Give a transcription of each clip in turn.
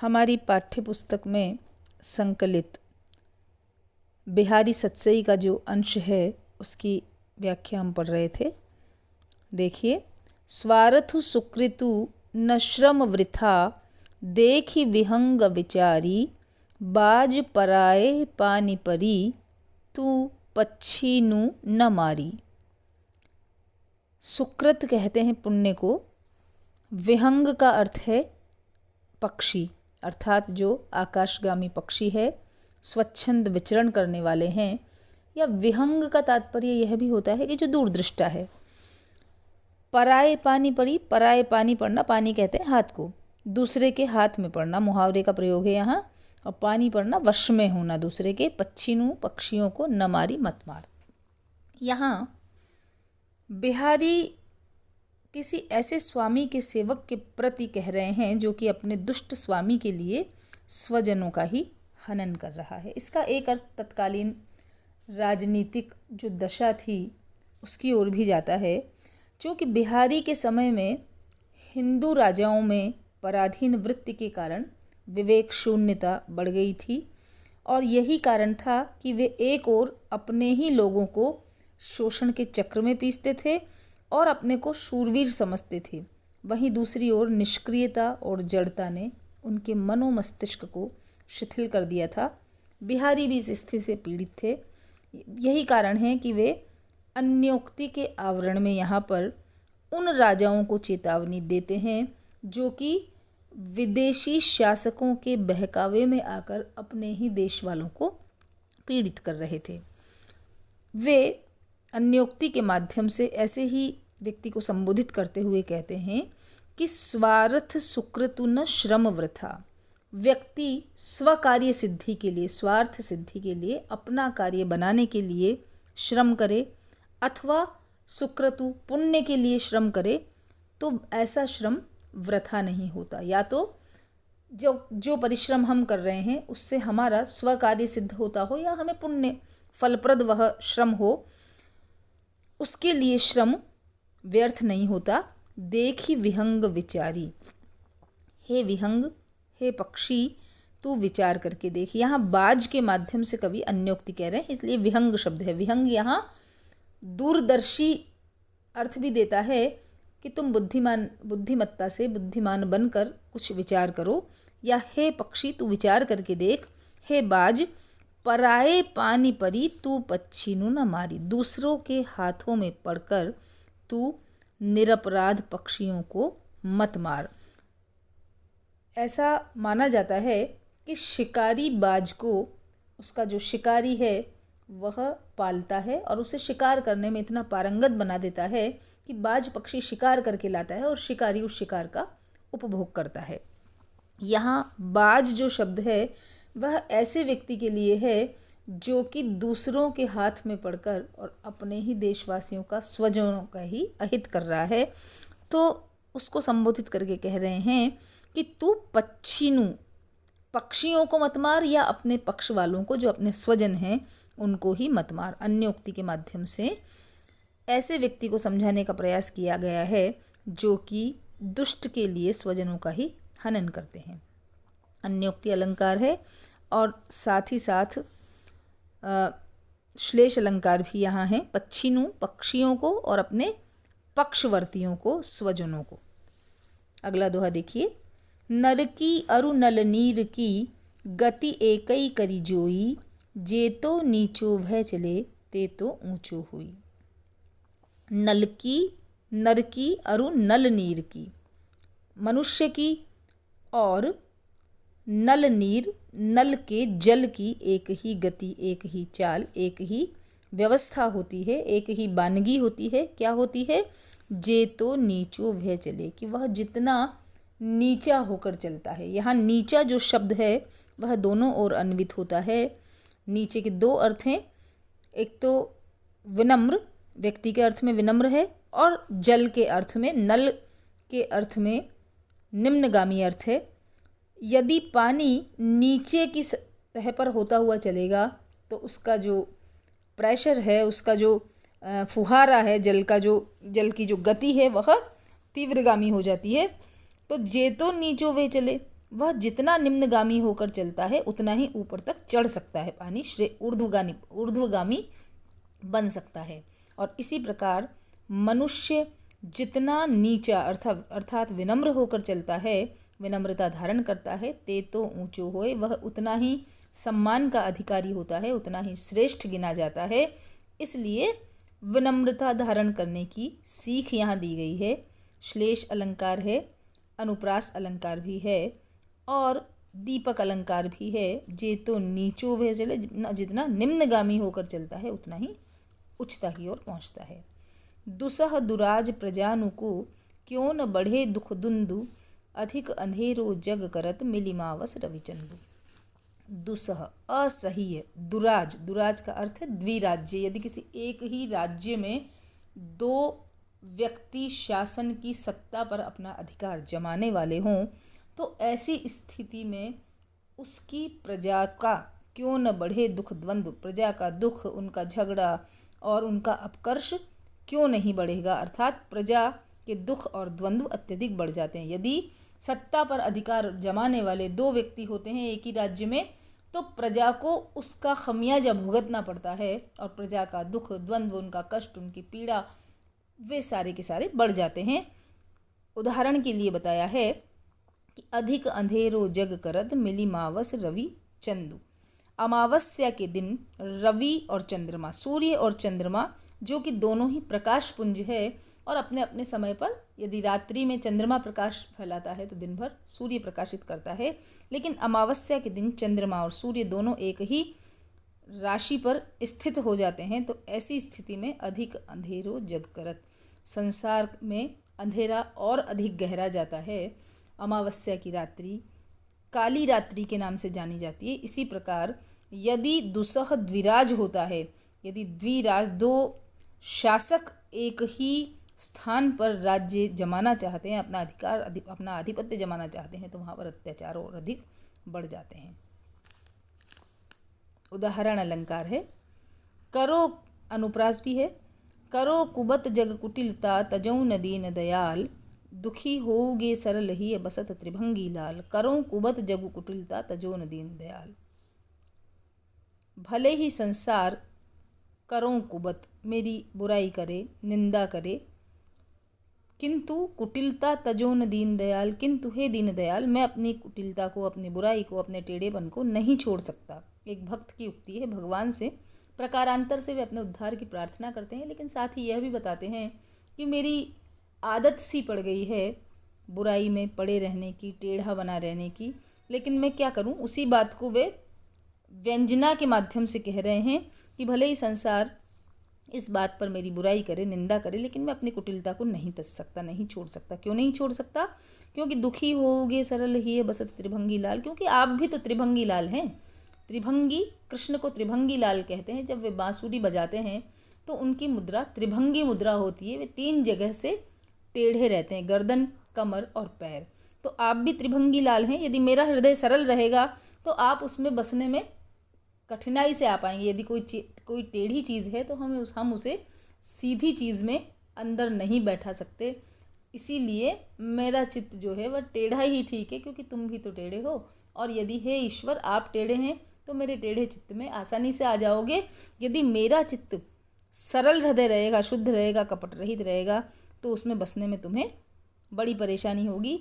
हमारी पाठ्य पुस्तक में संकलित बिहारी सतसई का जो अंश है उसकी व्याख्या हम पढ़ रहे थे। देखिए, स्वार्थु सुकृतु न श्रम वृथा, देखि विहंग विचारी, बाज पराए पानी परी, तू पच्छीनु न मारी। सुकृत कहते हैं पुण्य को। विहंग का अर्थ है पक्षी, अर्थात जो आकाशगामी पक्षी है, स्वच्छंद विचरण करने वाले हैं। या विहंग का तात्पर्य यह भी होता है कि जो दूरदृष्टा है। पराए पानी परी, पराए पानी पड़ना, पानी कहते हैं हाथ को, दूसरे के हाथ में पड़ना, मुहावरे का प्रयोग है यहाँ। और पानी पड़ना वश में होना दूसरे के। पच्छीनु, पक्षियों को, न मारी, मत मार। यहाँ बिहारी किसी ऐसे स्वामी के सेवक के प्रति कह रहे हैं जो कि अपने दुष्ट स्वामी के लिए स्वजनों का ही हनन कर रहा है। इसका एक अर्थ तत्कालीन राजनीतिक जो दशा थी उसकी ओर भी जाता है। क्योंकि बिहारी के समय में हिंदू राजाओं में पराधीन वृत्ति के कारण विवेक शून्यता बढ़ गई थी और यही कारण था कि वे एक ओर अपने ही लोगों को शोषण के चक्र में पीसते थे और अपने को शूरवीर समझते थे। वहीं दूसरी ओर निष्क्रियता और जड़ता ने उनके मनोमस्तिष्क को शिथिल कर दिया था। बिहारी भी इस स्थिति से पीड़ित थे। यही कारण है कि वे अन्योक्ति के आवरण में यहाँ पर उन राजाओं को चेतावनी देते हैं जो कि विदेशी शासकों के बहकावे में आकर अपने ही देश वालों को पीड़ित कर रहे थे। वे अन्योक्ति के माध्यम से ऐसे ही व्यक्ति को संबोधित करते हुए कहते हैं कि स्वार्थ सुकृतु न श्रम वृथा। व्यक्ति स्वकार्य सिद्धि के लिए, स्वार्थ सिद्धि के लिए, अपना कार्य बनाने के लिए श्रम करे अथवा सुकृतु पुण्य के लिए श्रम करे तो ऐसा श्रम वृथा नहीं होता। या तो जो परिश्रम हम कर रहे हैं उससे हमारा स्वकार्य सिद्ध होता हो या हमें पुण्य फलप्रद वह श्रम हो, उसके लिए श्रम व्यर्थ नहीं होता। देखि विहंग विचारी, हे विहंग, हे पक्षी, तू विचार करके देख। यहाँ बाज के माध्यम से कवि अन्योक्ति कह रहे हैं, इसलिए विहंग शब्द है। विहंग यहाँ दूरदर्शी अर्थ भी देता है कि तुम बुद्धिमत्ता से बुद्धिमान बनकर कुछ विचार करो। या हे पक्षी, तू विचार करके देख। हे बाज, पराए पानी परी, तू पच्छीनु न मारी। दूसरों के हाथों में पड़कर तू निरपराध पक्षियों को मत मार। ऐसा माना जाता है कि शिकारी बाज को उसका जो शिकारी है वह पालता है और उसे शिकार करने में इतना पारंगत बना देता है कि बाज पक्षी शिकार करके लाता है और शिकारी उस शिकार का उपभोग करता है। यहाँ बाज जो शब्द है वह ऐसे व्यक्ति के लिए है जो कि दूसरों के हाथ में पड़कर और अपने ही देशवासियों का, स्वजनों का ही अहित कर रहा है। तो उसको संबोधित करके कह रहे हैं कि तू पच्छीनु, पक्षियों को मत मार या अपने पक्ष वालों को, जो अपने स्वजन हैं, उनको ही मत मार। अन्योक्ति के माध्यम से ऐसे व्यक्ति को समझाने का प्रयास किया गया है जो कि दुष्ट के लिए स्वजनों का ही हनन करते हैं। अन्योक्ति अलंकार है और साथ ही साथ श्लेष अलंकार भी यहाँ है। पच्छीनु, पक्षियों को, और अपने पक्षवर्तियों को, स्वजनों को। अगला दोहा देखिए। नर की अरु नल नीर की, गति एकई करी जोई, जे तो नीचो भय चले, ते तो ऊंचो हुई। नर की अरु नल नीर की, मनुष्य की, और नल नीर, नल के जल की एक ही गति, एक ही चाल, एक ही व्यवस्था होती है, एक ही बानगी होती है। क्या होती है? जे तो नीचो भय चले, कि वह जितना नीचा होकर चलता है। यहाँ नीचा जो शब्द है वह दोनों ओर अन्वित होता है। नीचे के दो अर्थ हैं, एक तो विनम्र, व्यक्ति के अर्थ में विनम्र है, और जल के अर्थ में, नल के अर्थ में निम्नगामी अर्थ है। यदि पानी नीचे की सतह पर होता हुआ चलेगा तो उसका जो प्रेशर है, उसका जो फुहारा है, जल की जो गति है वह तीव्रगामी हो जाती है। तो जे तो नीचो वे चले, वह जितना निम्नगामी होकर चलता है उतना ही ऊपर तक चढ़ सकता है, पानी ऊर्ध्वगामी बन सकता है। और इसी प्रकार मनुष्य जितना नीचा अर्थात विनम्र होकर चलता है, विनम्रता धारण करता है, ते तो ऊंचो होए, वह उतना ही सम्मान का अधिकारी होता है, उतना ही श्रेष्ठ गिना जाता है। इसलिए विनम्रता धारण करने की सीख यहाँ दी गई है। श्लेष अलंकार है, अनुप्रास अलंकार भी है और दीपक अलंकार भी है। जे तो नीचो वह चले, जितना निम्नगामी होकर चलता है उतना ही उच्चता की ओर पहुँचता है। दुसह दुराज प्रजानुकु, क्यों न बढ़े दुख दुंदु, अधिक अंधेरो जग करत, मिलिमावस रविचंदु। दुसह असह्य, दुराज का अर्थ है द्विराज्य। यदि किसी एक ही राज्य में दो व्यक्ति शासन की सत्ता पर अपना अधिकार जमाने वाले हों, तो ऐसी स्थिति में उसकी प्रजा का क्यों न बढ़े दुख द्वंद्व, प्रजा का दुख, उनका झगड़ा और उनका अपकर्ष क्यों नहीं बढ़ेगा, अर्थात प्रजा के दुख और द्वंद्व अत्यधिक बढ़ जाते हैं। यदि सत्ता पर अधिकार जमाने वाले दो व्यक्ति होते हैं एक ही राज्य में, तो प्रजा को उसका खमियाजा भुगतना पड़ता है और प्रजा का दुख, द्वंद्व, उनका कष्ट, उनकी पीड़ा, वे सारे के सारे बढ़ जाते हैं। उदाहरण के लिए बताया है कि अधिक अंधेरो जग करत, मिली मावस रवि चंदु। अमावस्या के दिन रवि और चंद्रमा, सूर्य और चंद्रमा जो कि दोनों ही प्रकाश पुंज है और अपने अपने समय पर, यदि रात्रि में चंद्रमा प्रकाश फैलाता है तो दिन भर सूर्य प्रकाशित करता है, लेकिन अमावस्या के दिन चंद्रमा और सूर्य दोनों एक ही राशि पर स्थित हो जाते हैं। तो ऐसी स्थिति में अधिक अंधेरो जग करत, संसार में अंधेरा और अधिक गहरा जाता है। अमावस्या की रात्रि काली रात्रि के नाम से जानी जाती है। इसी प्रकार यदि दुसह द्विराज होता है, यदि द्विराज दो शासक एक ही स्थान पर राज्य जमाना चाहते हैं, अपना अधिकार, अपना आधिपत्य जमाना चाहते हैं, तो वहाँ पर अत्याचार और अधिक बढ़ जाते हैं। उदाहरण अलंकार है, करो, अनुप्रास भी है, करो कुबत जग कुटिलता, तजौ न दीन दयाल, दुखी होगे सरल ही बसत त्रिभंगी लाल। करो कुबत जग कुटिलता, तजौ न दीन दयाल। भले ही संसार करों कुबत, मेरी बुराई करे, निंदा करे, किंतु कुटिलता तजो न दीन दयाल, किंतु हे दीन दयाल, मैं अपनी कुटिलता को, अपनी बुराई को, अपने टेढ़ेपन को नहीं छोड़ सकता। एक भक्त की उक्ति है। भगवान से प्रकारांतर से वे अपने उद्धार की प्रार्थना करते हैं, लेकिन साथ ही यह भी बताते हैं कि मेरी आदत सी पड़ गई है बुराई में पड़े रहने की, टेढ़ा बना रहने की, लेकिन मैं क्या करूं। उसी बात को वे व्यंजना के माध्यम से कह रहे हैं कि भले ही संसार इस बात पर मेरी बुराई करे, निंदा करे, लेकिन मैं अपनी कुटिलता को नहीं तज सकता, नहीं छोड़ सकता। क्यों नहीं छोड़ सकता? क्योंकि दुखी होगे सरल ही बसत त्रिभंगी लाल, क्योंकि आप भी तो त्रिभंगी लाल हैं। त्रिभंगी, कृष्ण को त्रिभंगी लाल कहते हैं। जब वे बांसुरी बजाते हैं तो उनकी मुद्रा त्रिभंगी मुद्रा होती है। वे 3 जगह से टेढ़े रहते हैं, गर्दन, कमर और पैर। तो आप भी त्रिभंगी लाल हैं। यदि मेरा हृदय सरल रहेगा तो आप उसमें बसने में कठिनाई से आ पाएंगे। यदि कोई टेढ़ी चीज़ है तो हम उसे सीधी चीज़ में अंदर नहीं बैठा सकते। इसीलिए मेरा चित्त जो है वह टेढ़ा ही ठीक है, क्योंकि तुम भी तो टेढ़े हो। और यदि हे ईश्वर आप टेढ़े हैं तो मेरे टेढ़े चित्त में आसानी से आ जाओगे। यदि मेरा चित्त सरल हृदय रहेगा, शुद्ध रहेगा, कपट रहित रहेगा, तो उसमें बसने में तुम्हें बड़ी परेशानी होगी।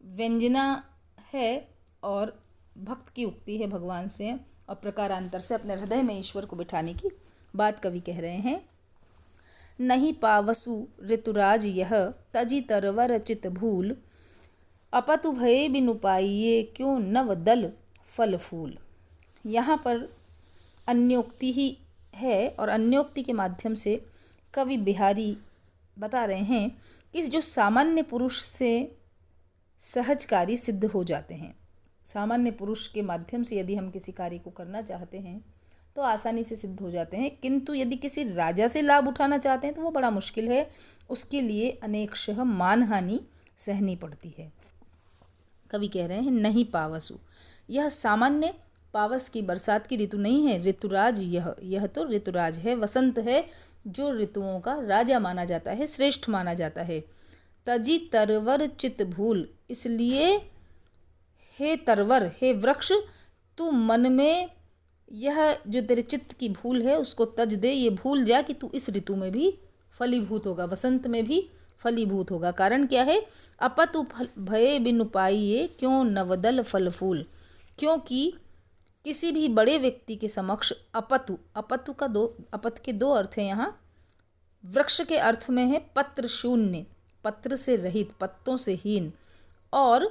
व्यंजना है और भक्त की उक्ति है भगवान से, और प्रकारांतर से अपने हृदय में ईश्वर को बिठाने की बात कवि कह रहे हैं। नहीं पावसु ऋतुराज यह, तजी तरवर चित भूल, अपतु भये बिनु पाइये, क्यों नव दल फल फूल। यहाँ पर अन्योक्ति ही है और अन्योक्ति के माध्यम से कवि बिहारी बता रहे हैं कि जो सामान्य पुरुष से सहज कार्य सिद्ध हो जाते हैं, सामान्य पुरुष के माध्यम से यदि हम किसी कार्य को करना चाहते हैं तो आसानी से सिद्ध हो जाते हैं, किंतु यदि किसी राजा से लाभ उठाना चाहते हैं तो वो बड़ा मुश्किल है। उसके लिए अनेकशः मानहानि सहनी पड़ती है। कवि कह रहे हैं नहीं पावसु, यह सामान्य पावस की बरसात की ऋतु नहीं है। ऋतुराज यह तो ऋतुराज है, वसंत है, जो ऋतुओं का राजा माना जाता है, श्रेष्ठ माना जाता है। तजी तरवर चित भूल, इसलिए हे तरवर, हे वृक्ष, तू मन में यह जो तेरे चित्त की भूल है उसको तज दे। ये भूल जा कि तू इस ऋतु में भी फलीभूत होगा, वसंत में भी फलीभूत होगा। कारण क्या है? अपतु भये बिनु पाइये, क्यों नवदल फल फूल। क्योंकि किसी भी बड़े व्यक्ति के समक्ष अपतु, अपतु का अपत के दो अर्थ हैं यहाँ। वृक्ष के अर्थ में है पत्र शून्य, पत्र से रहित, पत्तों से हीन, और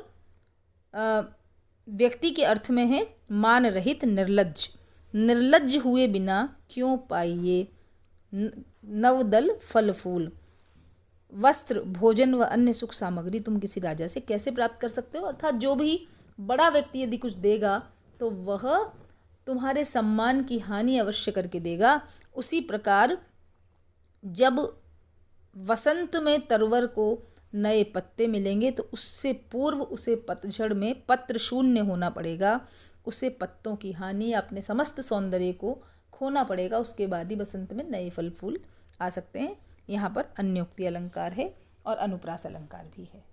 व्यक्ति के अर्थ में है मान रहित, निर्लज्ज। निर्लज्ज हुए बिना क्यों पाइये नवदल फल फूल। वस्त्र, भोजन व अन्य सुख सामग्री तुम किसी राजा से कैसे प्राप्त कर सकते हो? अर्थात जो भी बड़ा व्यक्ति यदि कुछ देगा तो वह तुम्हारे सम्मान की हानि अवश्य करके देगा। उसी प्रकार जब वसंत में तरवर को नए पत्ते मिलेंगे तो उससे पूर्व उसे पतझड़ में पत्र शून्य होना पड़ेगा, उसे पत्तों की हानि, अपने समस्त सौंदर्य को खोना पड़ेगा। उसके बाद ही बसंत में नए फल फूल आ सकते हैं। यहाँ पर अन्योक्ति अलंकार है और अनुप्रास अलंकार भी है।